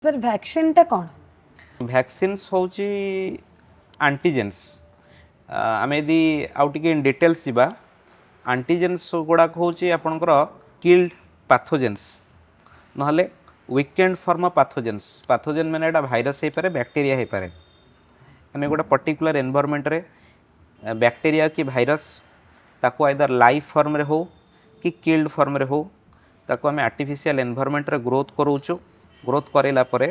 sir vaccine टा कौन भैक्सीन्स हूँ आंटीजेन्स आम यदि आउ टे इन डिटेल्स जा आंटीजेन्स गुड़ाक हूँ आपणकर किल्ड पाथोजेन्स नहले वीकेंड फॉर्म पाथोजेन्स पाथोजेन मैंने एटा भाइरस हो पारे बैक्टेरिया हो पारे आम गोटे पर्टिकुलर एनवायरनमेंट रे बैक्टेरिया कि भाइरस ताको आइदर लाइव फॉर्म रे हो कि किल्ड फॉर्म रे हो ताको आम आर्टिफिशियल एनवायरनमेंट रे ग्रोथ कराऊँ ग्रोथ कराइला परे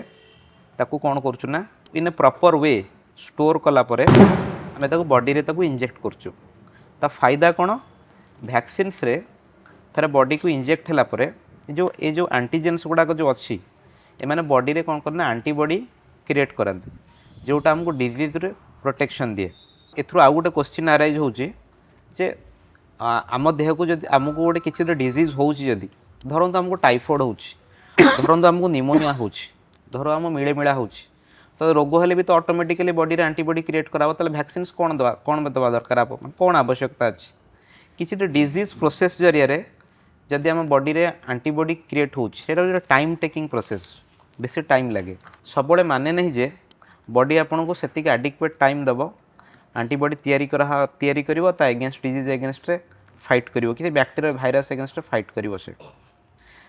ताकू कौन करुना इन ए प्रॉपर वे स्टोर कलापर आम ताकू बॉडी रे ताकू इंजेक्ट करचु ता फायदा कौन वैक्सीन्स रे थारे बॉडी को इंजेक्ट होला परे जो एंटीजेन्स गुड़ाक जो अच्छी एमाने बॉडी रे कौन करना एंटीबॉडी क्रिएट करते जोटा आमको डिजीज रे प्रोटेक्शन दिए एथरू आउ गोटे क्वेश्चन अराइज होचे जे आम देह को जब आमको गोटे किसी डिजीज होची धरतु आमको टाइफॉइड होची धरतु आमको निमोनिया होची धर आम मिलेमिला होची तो रोग हेले भी तो ऑटोमेटिकली बॉडी रे एंटीबॉडी क्रिएट कराबो ताले वैक्सीन्स कौन दवा दरकार आप कौन आवश्यकता अच्छी किसी डिजीज प्रोसेस जरिया जदि आम बॉडी रे एंटीबॉडी क्रिएट होटा टाइम टेकिंग प्रोसेस बेसी टाइम लगे सब माने नहीं जे बॉडी आपन को सेतिक एडिक्वेट टाइम दब एंटीबॉडी तैयारी करिवो ता एगेंस्ट डिजीज एगेंस्ट रे फाइट करिवो कि बैक्टेरिया भाइरस एगेंस्ट रे फाइट करिवो से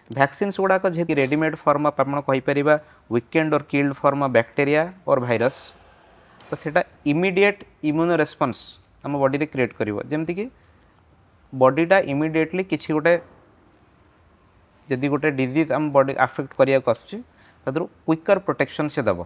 वैक्सीन्स गुड़ाक जी रेडीमेड फॉर्म आप कहीपर वीकेंड और किल्ड फॉर्म बैक्टेरिया और भाइरस तो सेटा इमीडिएट इम्यूनो रेस्पॉन्स आम बॉडी रे क्रिएट करिवो जेमति कि बॉडीटा इमीडिएटली किसी गोटे जदि गोटे डिजीज आम बॉडी आफेक्ट करिया आसुची तादर क्विकर प्रोटेक्शन से दब